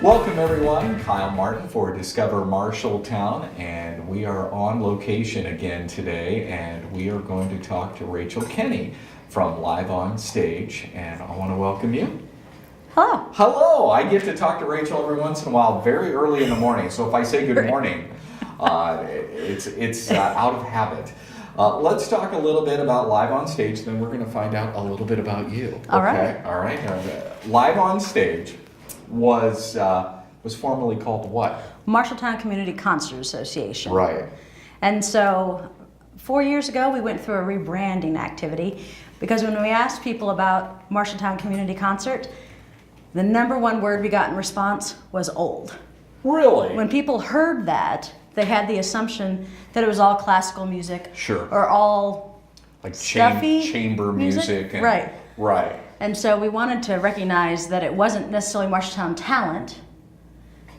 Welcome everyone, Kyle Martin for Discover Marshalltown, and we are on location again today, and we are going to talk to Rachel Kinney from Live on Stage, and I want to welcome you. Hello. Hello! I get to talk to Rachel every once in a while, very early in the morning, so if I say good morning, it's out of habit. Let's talk a little bit about Live on Stage, then we're going to find out a little bit about you. All right. All right. Live on Stage was formerly called what? Marshalltown Community Concert Association. Right. And so 4 years ago, we went through a rebranding activity because when we asked people about Marshalltown Community Concert, the number one word we got in response was old. Really? When people heard that, they had the assumption that it was all classical music. Sure. Or all Like stuffy chamber music. And, right. Right. And so we wanted to recognize that it wasn't necessarily Marshalltown talent,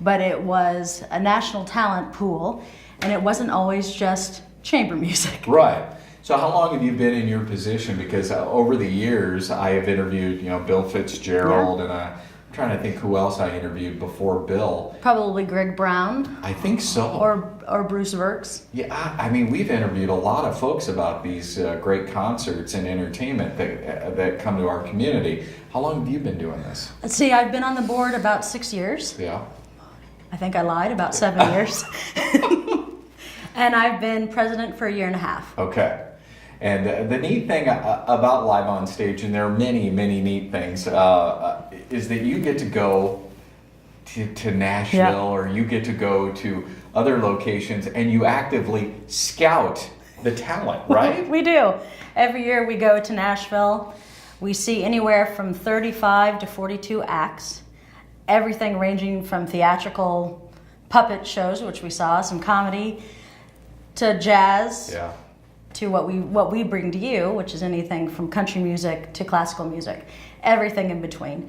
but it was a national talent pool, and it wasn't always just chamber music. Right. So how long have you been in your position? Because over the years, I have interviewed, Bill Fitzgerald, and I'm trying to think who else I interviewed before Bill. Probably Greg Brown. I think so. Or Bruce Verks. Yeah, I mean, we've interviewed a lot of folks about these great concerts and entertainment that come to our community. How long have you been doing this? Let's see, I've been on the board about 6 years. Yeah. I think I lied, about 7 years. And I've been president for a year and a half. Okay. And the neat thing about Live on Stage, and there are many, many neat things, is that you get to go to Nashville, or you get to go to other locations, and you actively scout the talent, right? We do. Every year we go to Nashville. We see anywhere from 35 to 42 acts, everything ranging from theatrical puppet shows, which we saw, some comedy, to jazz. Yeah. To what we bring to you, which is anything from country music to classical music, everything in between.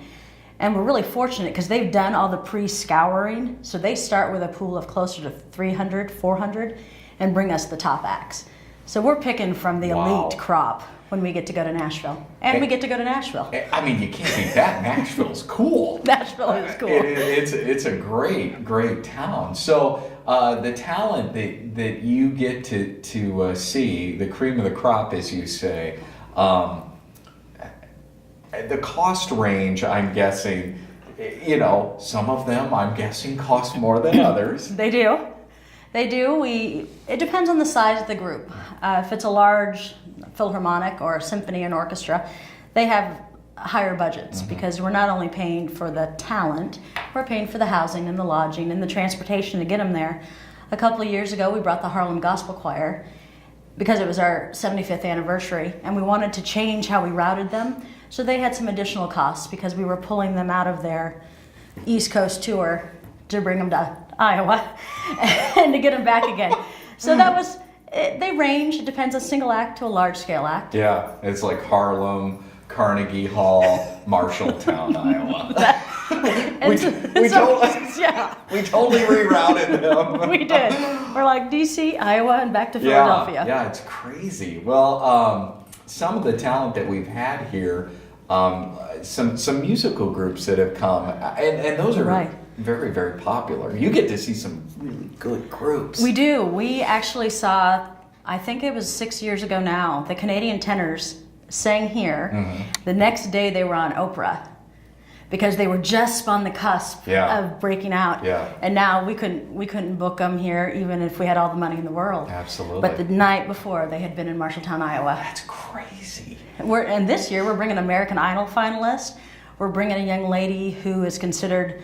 And we're really fortunate because they've done all the pre-scouring, so they start with a pool of closer to 300, 400, and bring us the top acts. So we're picking from the elite crop when we get to go to Nashville. And we get to go to Nashville. I mean, you can't beat that. Nashville's cool. Nashville is cool. It's a great, great town. So the talent that you get to see, the cream of the crop, as you say, the cost range, I'm guessing, some of them, I'm guessing, cost more than others. They do. It depends on the size of the group. If it's a large philharmonic or a symphony and orchestra, they have higher budgets because we're not only paying for the talent, we're paying for the housing and the lodging and the transportation to get them there. A couple of years ago, we brought the Harlem Gospel Choir because it was our 75th anniversary, and we wanted to change how we routed them. So they had some additional costs because we were pulling them out of their East Coast tour to bring them to Iowa and to get them back again. So that was, they range, it depends on single act to a large scale act. Yeah, it's like Harlem, Carnegie Hall, Marshalltown, Iowa. We totally rerouted them. We did. We're like DC, Iowa, and back to Philadelphia. Yeah, it's crazy. Well, some of the talent that we've had here, some musical groups that have come, and those are very, very popular. You get to see some really good groups. We do. We actually saw, I think it was 6 years ago now, the Canadian tenors sang here. The next day they were on Oprah because they were just on the cusp of breaking out. Yeah. And now we couldn't book them here even if we had all the money in the world. Absolutely. But the night before they had been in Marshalltown, Iowa. That's crazy. And this year we're bringing an American Idol finalist. We're bringing a young lady who is considered,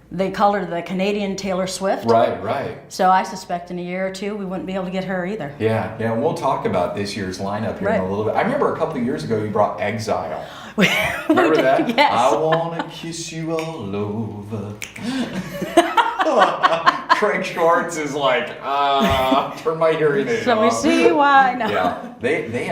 they call her the Canadian Taylor Swift. Right. So I suspect in a year or two we wouldn't be able to get her either. Yeah, and we'll talk about this year's lineup here in a little bit. I remember a couple of years ago you brought Exile. Remember that? Yes. I want to kiss you all over. Craig Schwartz is like, turn my hearing aid Let me see why. No. Yeah, they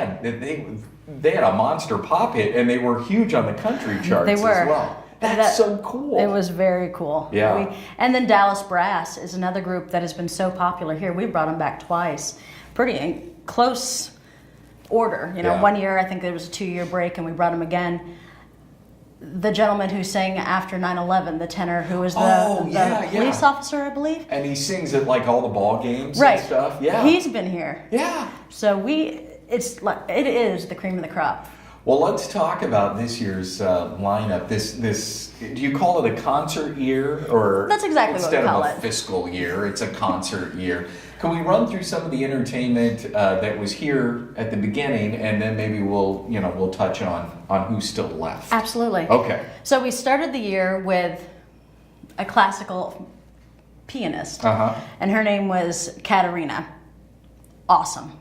had a monster pop hit, and they were huge on the country charts They were. as well. That's so cool. It was very cool. Yeah. And then Dallas Brass is another group that has been so popular here. We brought them back twice. Pretty in close order. 1 year, I think there was a 2 year break, and we brought them again. the gentleman who sang after 9/11, the tenor who was the, police officer, I believe. And he sings at like all the ball games Right. and stuff. Yeah. He's been here. Yeah. So it is the cream of the crop. Well, let's talk about this year's lineup. This do you call it a concert year, or that's exactly what we call it. Instead of a fiscal year, it's a concert year. Can we run through some of the entertainment that was here at the beginning, and then maybe we'll touch on who's still left? Absolutely. Okay. So we started the year with a classical pianist, and her name was Katerina. Awesome.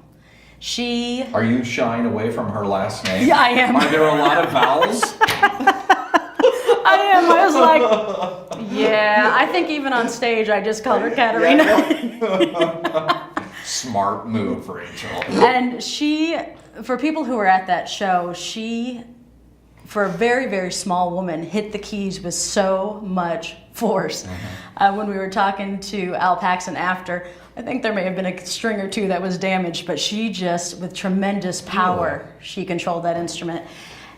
Are you shying away from her last name? Yeah, I am. Are there a lot of vowels? I am. I was like, yeah. I think even on stage, I just called her Katerina. Smart move, Rachel. And for people who were at that show, for a very, very small woman, hit the keys with so much force. When we were talking to Al Paxson after, I think there may have been a string or two that was damaged, but she just, with tremendous power, she controlled that instrument.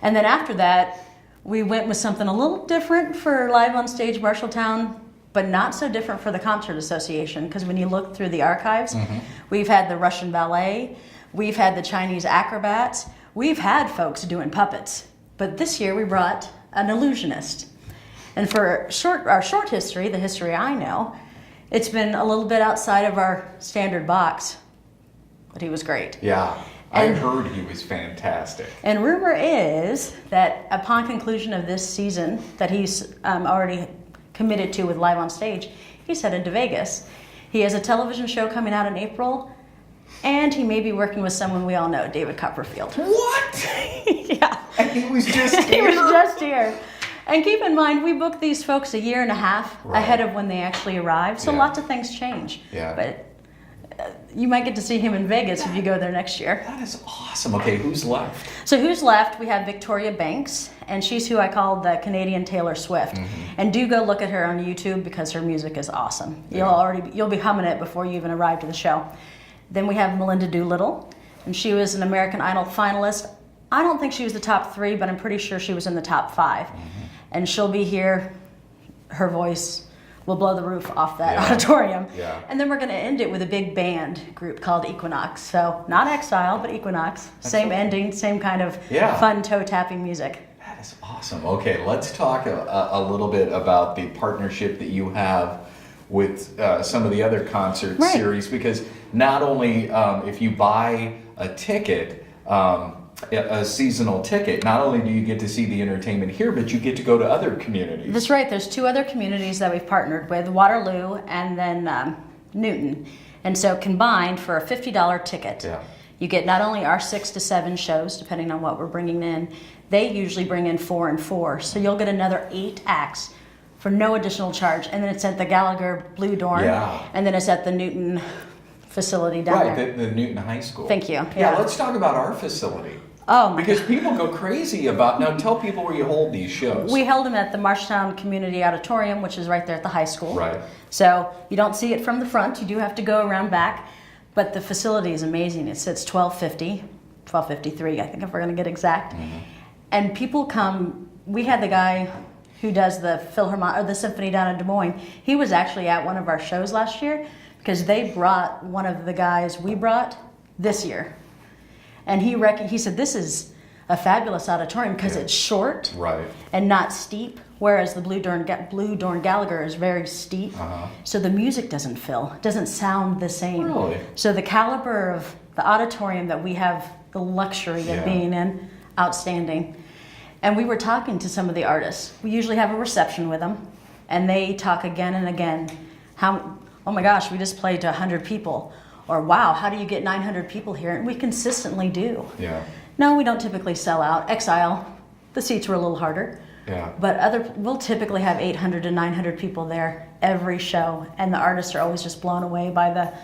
And then after that, we went with something a little different for Live on Stage Marshalltown, but not so different for the Concert Association, because when you look through the archives, we've had the Russian ballet, we've had the Chinese acrobats, we've had folks doing puppets. But this year we brought an illusionist. And for our short history, the history I know, it's been a little bit outside of our standard box, but he was great. Yeah, I heard he was fantastic. And rumor is that upon conclusion of this season that he's already committed to with Live on Stage, he's headed to Vegas. He has a television show coming out in April, and he may be working with someone we all know, David Copperfield. What? Yeah. And he was just here? He was just here. And keep in mind, we booked these folks a year and a half ahead of when they actually arrived, so lots of things change. Yeah. But you might get to see him in Vegas if you go there next year. That is awesome. Okay, who's left? So who's left? We have Victoria Banks, and she's who I call the Canadian Taylor Swift. And do go look at her on YouTube because her music is awesome. You'll be humming it before you even arrive to the show. Then we have Melinda Doolittle, and she was an American Idol finalist. I don't think she was the top 3, but I'm pretty sure she was in the top 5. And she'll be here. Her voice will blow the roof off that auditorium. Yeah. And then we're going to end it with a big band group called Equinox. So not Exile, but Equinox. Same ending, same kind of fun toe-tapping music. That is awesome. Okay, let's talk a little bit about the partnership that you have with some of the other concert series, because not only if you buy a ticket, a seasonal ticket, not only do you get to see the entertainment here, but you get to go to other communities. That's right. There's 2 other communities that we've partnered with, Waterloo and then Newton. And so combined for a $50 ticket, you get not only our 6 to 7 shows, depending on what we're bringing in, they usually bring in 4 and 4. So you'll get another 8 acts for no additional charge. And then it's at the Gallagher Blue Dorn, and then it's at the Newton facility down there. The Newton High School. Thank you. Yeah, let's talk about our facility. Oh, because people go crazy about, now tell people where you hold these shows. We held them at the Marshalltown Community Auditorium, which is right there at the high school. Right. So you don't see it from the front, you do have to go around back, but the facility is amazing. It sits 1253, I think, if we're going to get exact. And people come. We had the guy who does the the symphony down in Des Moines. He was actually at one of our shows last year because they brought one of the guys we brought this year. And he said, this is a fabulous auditorium because it's short and not steep, whereas the Blue Dorn Gallagher is very steep. So the music doesn't sound the same. Really? So the caliber of the auditorium that we have the luxury of being in, outstanding. And we were talking to some of the artists. We usually have a reception with them, and they talk again and again, oh my gosh, we just played to 100 people. Or, wow, how do you get 900 people here? And we consistently do. Yeah. No, we don't typically sell out. Exile, the seats were a little harder. Yeah. But we'll typically have 800 to 900 people there every show. And the artists are always just blown away by the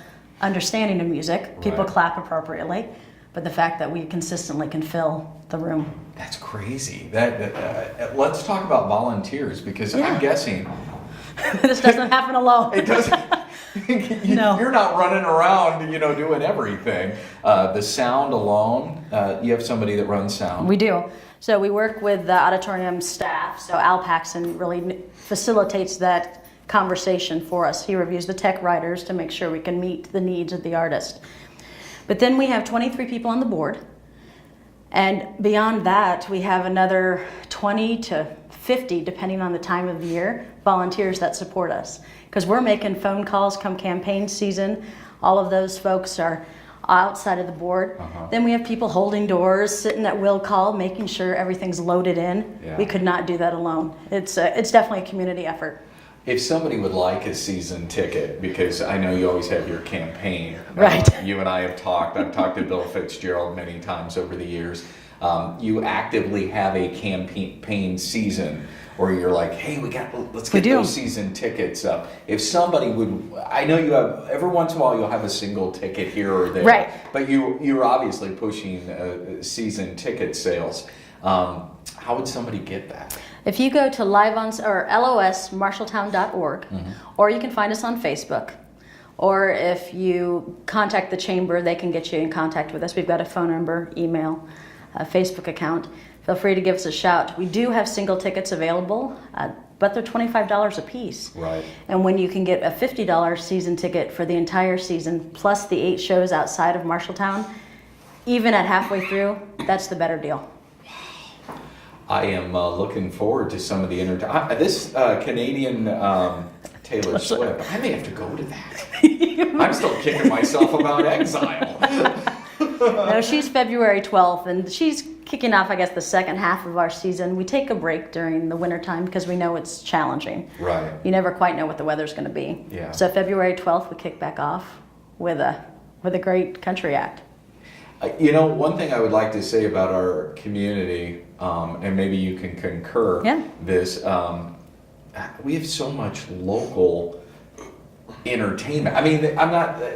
understanding of music. People clap appropriately. But the fact that we consistently can fill the room. That's crazy. Let's talk about volunteers, because I'm guessing... This doesn't happen alone. It doesn't. No. You're not running around, doing everything. The sound alone, you have somebody that runs sound. We do. So we work with the auditorium staff. So Al Paxson really facilitates that conversation for us. He reviews the tech writers to make sure we can meet the needs of the artist. But then we have 23 people on the board. And beyond that, we have another 20 to 50, depending on the time of the year, volunteers that support us. Because we're making phone calls come campaign season. All of those folks are outside of the board. Then we have people holding doors, sitting at will call, making sure everything's loaded in. Yeah. We could not do that alone. It's definitely a community effort. If somebody would like a season ticket, because I know you always have your campaign. Right. You and I have talked. I've talked to Bill Fitzgerald many times over the years. You actively have a campaign season where you're like, hey, let's get those season tickets up. If somebody would, I know you have, every once in a while you'll have a single ticket here or there. Right. But you're obviously pushing season ticket sales. How would somebody get that? If you go to losmarshalltown.org, or you can find us on Facebook, or if you contact the chamber, they can get you in contact with us. We've got a phone number, email, a Facebook account. Feel free to give us a shout. We do have single tickets available, but they're $25 a piece. Right. And when you can get a $50 season ticket for the entire season, plus the 8 shows outside of Marshalltown, even at halfway through, that's the better deal. I am looking forward to some of the this Canadian Taylor Swift. I may have to go to that. I'm still kicking myself about Exile. No, she's February 12th, and she's kicking off, I guess, the second half of our season. We take a break during the wintertime because we know it's challenging. Right. You never quite know what the weather's going to be. Yeah. So February 12th, we kick back off with a great country act. One thing I would like to say about our community, and maybe you can concur this, we have so much local entertainment. I mean,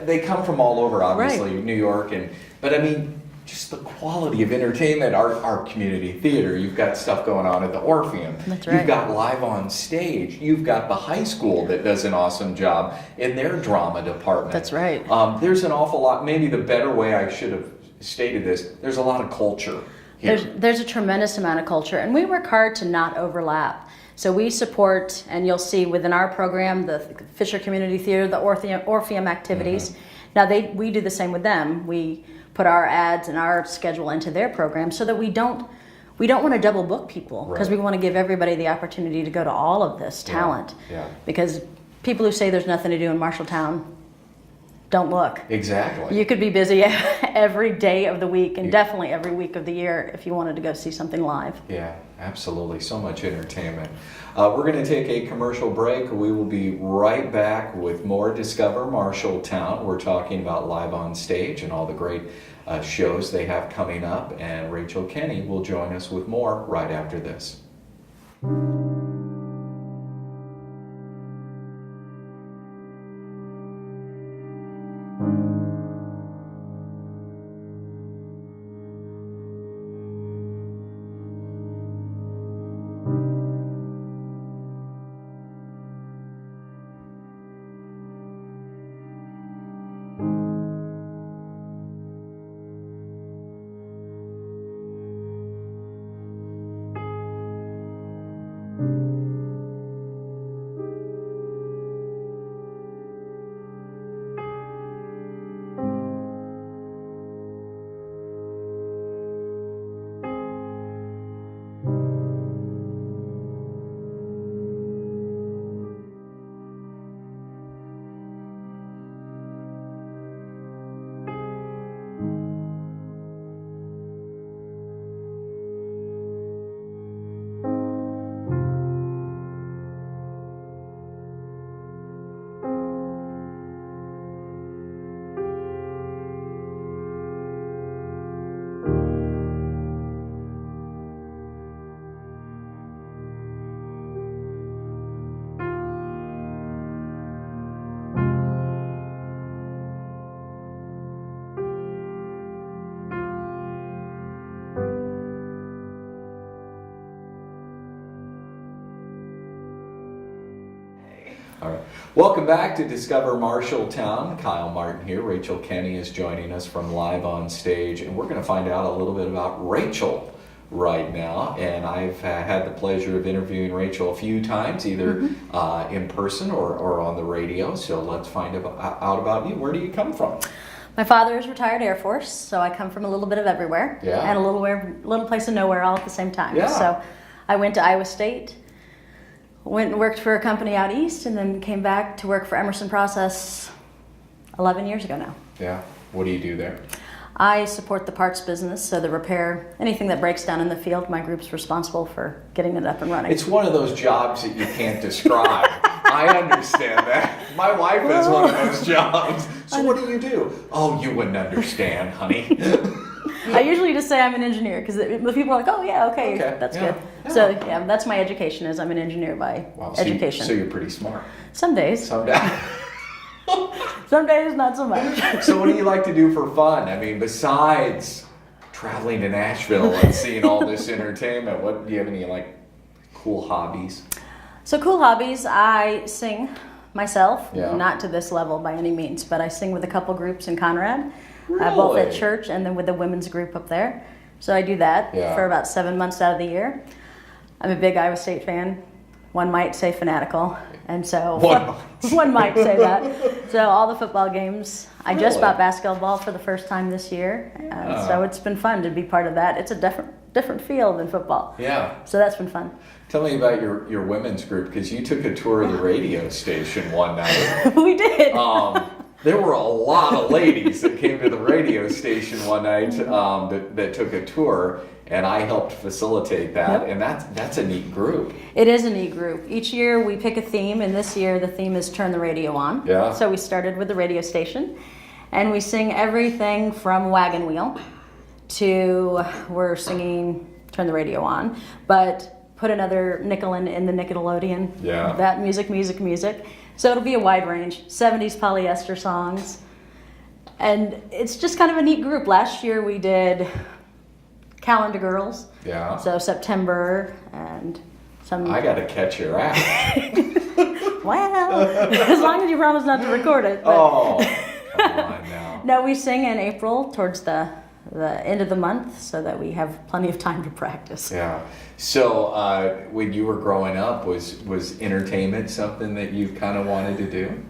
they come from all over, obviously, New York, but I mean, just the quality of entertainment, our community theater, you've got stuff going on at the Orpheum. That's right. You've got live on stage. You've got the high school that does an awesome job in their drama department. That's right. There's an awful lot, maybe the better way I should have stated this, there's a lot of culture here. There's a tremendous amount of culture, and we work hard to not overlap. So we support, and you'll see within our program, the Fisher Community Theater, the Orpheum activities. Now we do the same with them. We put our ads and our schedule into their program so that we don't want to double book people, because we want to give everybody the opportunity to go to all of this talent. Yeah. Because people who say there's nothing to do in Marshalltown, don't look. Exactly. You could be busy every day of the week, and definitely every week of the year if you wanted to go see something live. Yeah, absolutely. So much entertainment. We're going to take a commercial break. We will be right back with more Discover Marshalltown. We're talking about live on stage and all the great shows they have coming up. And Rachel Kinney will join us with more right after this. All right. Welcome back to Discover Marshalltown. Kyle Martin here. Rachel Kinney is joining us from Live on Stage, and we're going to find out a little bit about Rachel right now. And I've had the pleasure of interviewing Rachel a few times, either in person or on the radio. So let's find out about you. Where do you come from? My father is retired Air Force, so I come from a little bit of everywhere, and a little place of nowhere all at the same time. Yeah. So I went to Iowa State, went and worked for a company out east, and then came back to work for Emerson Process 11 years ago now. Yeah. What do you do there? I support the parts business, so the repair, anything that breaks down in the field, my group's responsible for getting it up and running. It's one of those jobs that you can't describe. I understand that. My wife has one of those jobs. So what do you do? Oh, you wouldn't understand, honey. I usually just say I'm an engineer because people are like, oh yeah, okay. That's good. Yeah. So yeah, that's my education, is I'm an engineer by education. So you're pretty smart. Some days. Some days. Some days, not so much. So what do you like to do for fun? I mean, besides traveling to Nashville and seeing all this entertainment, what do you have any cool hobbies? So cool hobbies, I sing myself, Yeah. not to this level by any means, but I sing with a couple groups in Conrad, Really? both at church and then with the women's group up there. So I do that for about 7 months out of the year. I'm a big Iowa State fan. One might say fanatical, and so one might say that. So all the football games. I just bought basketball for the first time this year, so it's been fun to be part of that. It's a different feel than football. Yeah. So that's been fun. Tell me about your women's group, because you took a tour of the radio station one night. We did. There were a lot of ladies that came to the radio station one night that took a tour, and I helped facilitate that. Yep. And that's a neat group. It is a neat group. Each year we pick a theme, and this year the theme is Turn the Radio On. Yeah. So we started with the radio station, and we sing everything from Wagon Wheel to we're singing Turn the Radio On, but put another nickel in the Nickelodeon. Yeah. That music. So it'll be a wide range. 70s polyester songs. And it's just kind of a neat group. Last year we did Calendar Girls. Yeah. So September and some... I got to catch your act. Well, as long as you promise not to record it. But... Oh, come on now. No, we sing in April towards the end of the month so that we have plenty of time to practice. Yeah. So when you were growing up, was entertainment something that you kind of wanted to do?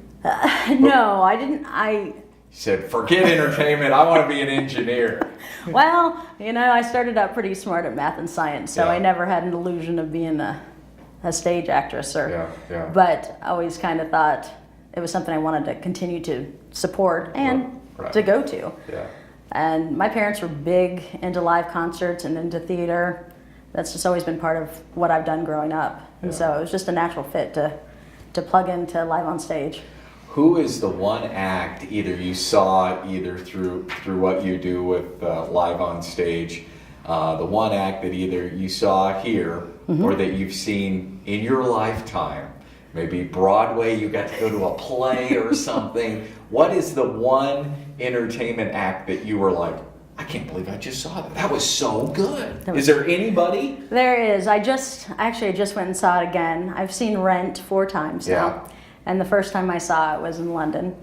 No, I didn't. You said, forget entertainment, I want to be an engineer. Well, I started out pretty smart at math and science, so I never had an illusion of being a stage actress. But I always kind of thought it was something I wanted to continue to support and to go to. Yeah. And my parents were big into live concerts and into theater. That's just always been part of what I've done growing up. And so it was just a natural fit to plug into Live on Stage. Who is the one act either you saw through what you do with Live on Stage, the one act that either you saw here or that you've seen in your lifetime? Maybe Broadway, you got to go to a play or something. What is the one entertainment act that you were like, I can't believe I just saw that. That was so good. Is there anybody? There is. I just went and saw it again. I've seen Rent 4 times now. And the first time I saw it was in London.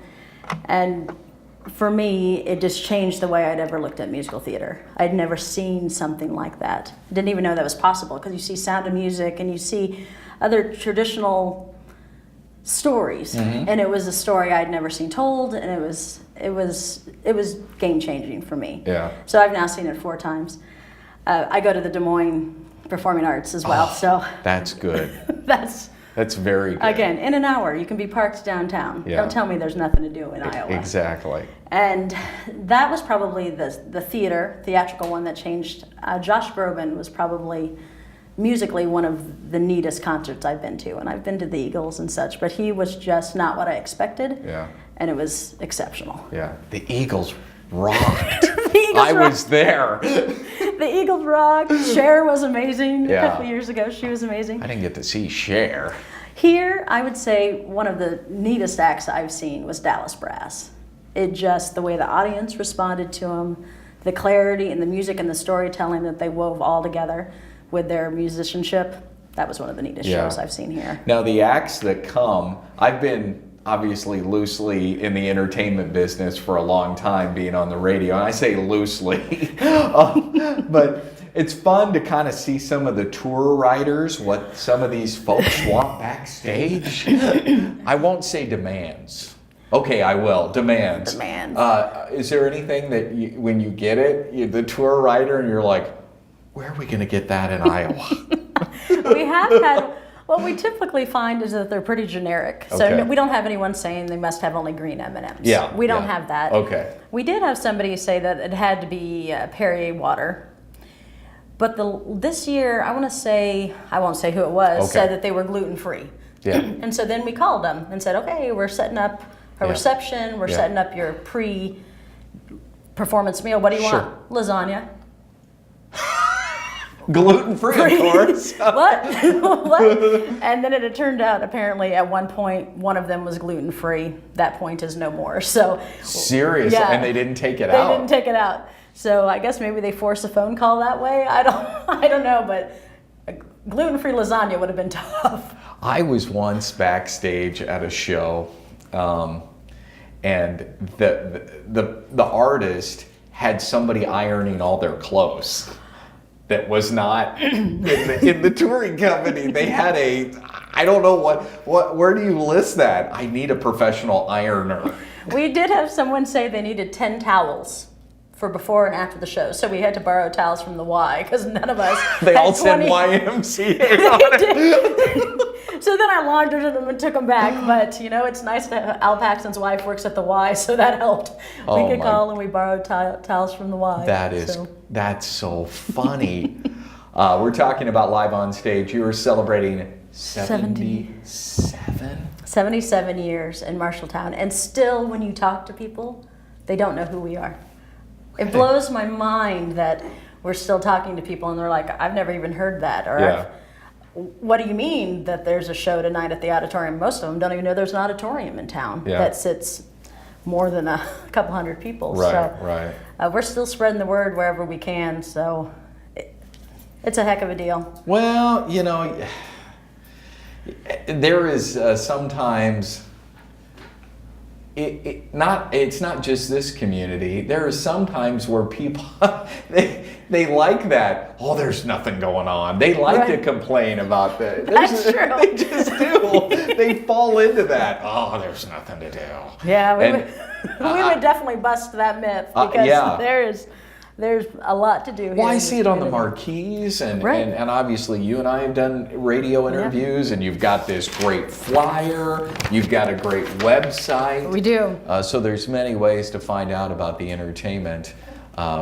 And for me, it just changed the way I'd ever looked at musical theater. I'd never seen something like that. Didn't even know that was possible, because you see Sound of Music and you see other traditional stories, and it was a story I'd never seen told, and it was game changing for me. Yeah. So I've now seen it 4 times. I go to the Des Moines Performing Arts as well, so that's good. That's very good. Again, in an hour you can be parked downtown. Yeah. Don't tell me there's nothing to do in Iowa. Exactly. And that was probably the theatrical one that changed. Josh Groban was probably musically one of the neatest concerts I've been to, and I've been to the Eagles and such, but he was just not what I expected. Yeah. And it was exceptional. Yeah. The Eagles rocked. I was there. The Eagles rocked. Cher was amazing. Yeah. A couple years ago, she was amazing. I didn't get to see Cher. Here, I would say one of the neatest acts I've seen was Dallas Brass. The way the audience responded to him, the clarity and the music and the storytelling that they wove all together with their musicianship, that was one of the neatest Yeah. shows I've seen here. Now, the acts that come, I've been obviously loosely in the entertainment business for a long time, being on the radio, and I say loosely, but it's fun to kind of see some of the tour riders, what some of these folks want backstage. I won't say demands. Okay, I will. Demands. Demands. Is there anything that when you get it, the tour rider, and you're like, where are we going to get that in Iowa? We have had, what we typically find is that they're pretty generic. So Okay. we don't have anyone saying they must have only green M&Ms. Yeah, We don't yeah. have that. Okay. We did have somebody say that it had to be Perrier water. But this year, I want to say, I won't say who it was, Okay. said that they were gluten-free. Yeah. And so then we called them and said, okay, we're setting up a Yeah. reception. We're Yeah. setting up your pre-performance meal. What do you Sure. want? Lasagna. Gluten-free, of course. What? What? And then it had turned out apparently at one point one of them was gluten-free. That point is no more. So Serious? Yeah. And they didn't take it they out? didn't take it out. So I guess maybe they forced a phone call that way. I don't know, but a gluten-free lasagna would have been tough. I was once backstage at a show, and the artist had somebody ironing all their clothes. That was not in the touring company. They had I don't know where do you list that? I need a professional ironer. We did have someone say they needed 10 towels for before and after the show. So we had to borrow towels from the Y because none of us They had all said 20. YMCA on it. So then I laundered them and took them back. But, it's nice that Al Paxton's wife works at the Y, so that helped. Oh, We could my- call and we borrowed towels from the Y. That's so funny. We're talking about live on stage. You were celebrating 77? 77 years in Marshalltown. And still, when you talk to people, they don't know who we are. It blows my mind that we're still talking to people and they're like, I've never even heard that. Or, Yeah. what do you mean that there's a show tonight at the auditorium? Most of them don't even know there's an auditorium in town Yeah. that sits more than a couple hundred people. Right, So right. we're still spreading the word wherever we can. So it's a heck of a deal. Well, there is sometimes it's not just this community. There are some times where people they like that. Oh, there's nothing going on. They like to Right. complain about that. That's true. They just do. They fall into that. Oh, there's nothing to do. Yeah, we And, would definitely bust that myth because yeah. there's a lot to do here. Well, I in see this it on the community. marquees, and, Right. and obviously you and I have done radio interviews, and you've got this great flyer, you've got a great website. We do. So there's many ways to find out about the entertainment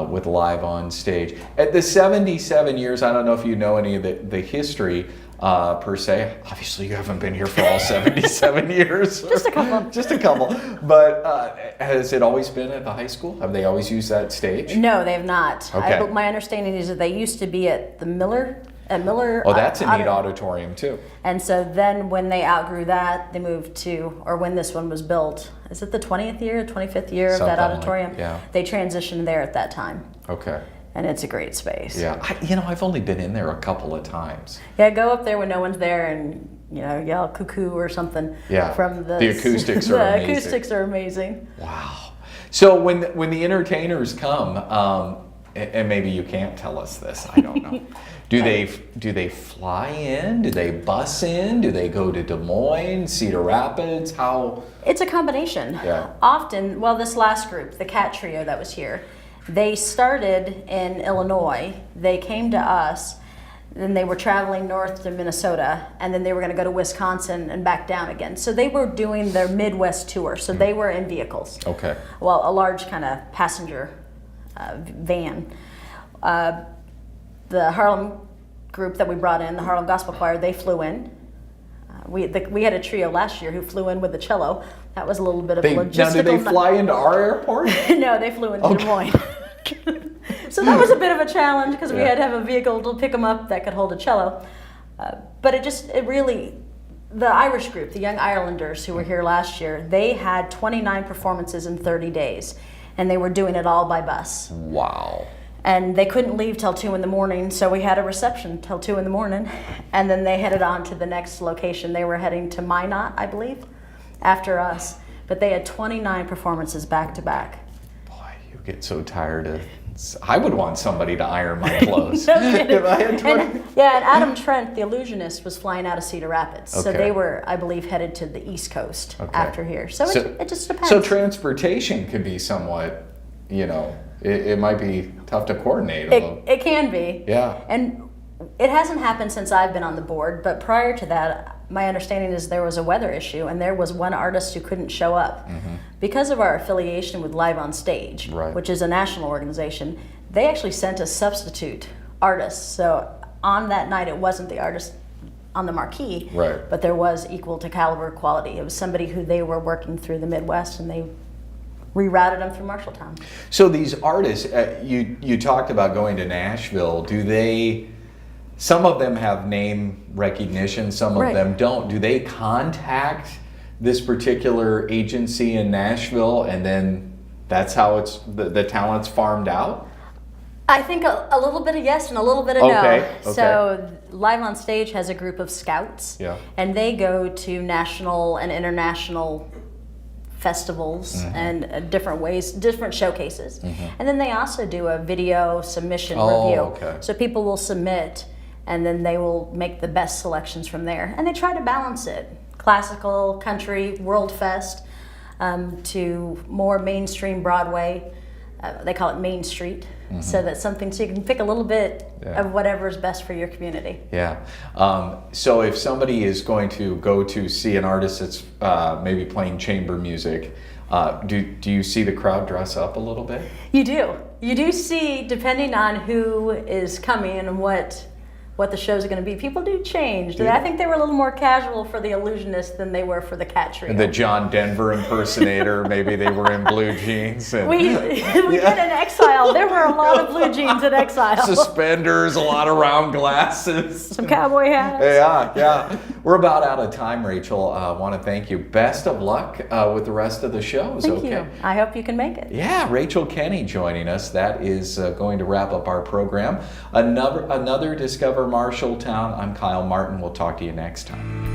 with Live on Stage. At the 77 years, I don't know if you know any of the history per se. Obviously, you haven't been here for all 77 years. Just a couple. Just a couple. But has it always been at the high school? Have they always used that stage? No, they have not. Okay. My understanding is that they used to be at the Miller. Oh, that's a neat auditorium too. And so then when they outgrew that, they moved to, or when this one was built, is it the 20th year, 25th year of Something that like- auditorium? yeah. They transitioned there at that time. Okay. And it's a great space. Yeah. I've only been in there a couple of times. Yeah, go up there when no one's there and, yell cuckoo or something. Yeah. From The acoustics are the amazing. acoustics are amazing. Wow. So when the entertainers come, and maybe you can't tell us this, I don't know. Do they fly in? Do they bus in? Do they go to Des Moines, Cedar Rapids? How? It's a combination. Yeah. Often, this last group, the Cat Trio that was here, they started in Illinois. They came to us, then they were traveling north to Minnesota, and then they were going to go to Wisconsin and back down again. So they were doing their Midwest tour. So they were in vehicles. Okay. Well, a large kind of passenger van. The Harlem group that we brought in, the Harlem Gospel Choir, they flew in. We had a trio last year who flew in with the cello. That was a little bit of a logistical. Now, did they fly into our airport? No, they flew into Des Moines. So that was a bit of a challenge because we Yeah. had to have a vehicle to pick them up that could hold a cello. But the Irish group, the Young Irelanders who were here last year, they had 29 performances in 30 days. And they were doing it all by bus. Wow. And they couldn't leave till 2 in the morning, so we had a reception till 2 in the morning. And then they headed on to the next location. They were heading to Minot, I believe, after us. But they had 29 performances back to back. Boy, you get so tired of... I would want somebody to iron my clothes. No kidding. If I had 20... And Adam Trent, the illusionist, was flying out of Cedar Rapids. So Okay. they were, I believe, headed to the East Coast Okay. after here. So it just depends. So transportation could be somewhat, it might be tough to coordinate a little. It can be. Yeah. And it hasn't happened since I've been on the board, but prior to that, my understanding is there was a weather issue and there was one artist who couldn't show up. Because of our affiliation with Live on Stage, Right. which is a national organization, they actually sent us substitute artists. So on that night, it wasn't the artist on the marquee, Right. but there was equal to caliber quality. It was somebody who they were working through the Midwest, and they rerouted them through Marshalltown. So these artists, you talked about going to Nashville. Some of them have name recognition, some of Right. them don't. Do they contact this particular agency in Nashville, and then that's how the talent's farmed out? I think a little bit of yes and a little bit of Okay, no. okay. So Live on Stage has a group of scouts, Yeah. and they go to national and international festivals and different showcases. And then they also do a video submission review. Okay. So people will submit, and then they will make the best selections from there. And they try to balance it. Classical, country, World Fest, to more mainstream Broadway. They call it Main Street, so that's something, so you can pick a little bit of whatever is best for your community. Yeah. So if somebody is going to go to see an artist that's maybe playing chamber music, do you see the crowd dress up a little bit? You do. You do see, depending on who is coming and what the shows are going to be, people do change. Yeah. I think they were a little more casual for the illusionist than they were for the cat trio. And the John Denver impersonator, maybe they were in blue jeans. And we did in Exile. There were a lot of blue jeans in Exile. suspenders, a lot of round glasses. Some cowboy hats. Yeah. We're about out of time, Rachel. I want to thank you. Best of luck with the rest of the shows. Thank you. I hope you can make it. Yeah, Rachel Kinney joining us. That is going to wrap up our program. Another Discover Marshalltown. I'm Kyle Martin. We'll talk to you next time.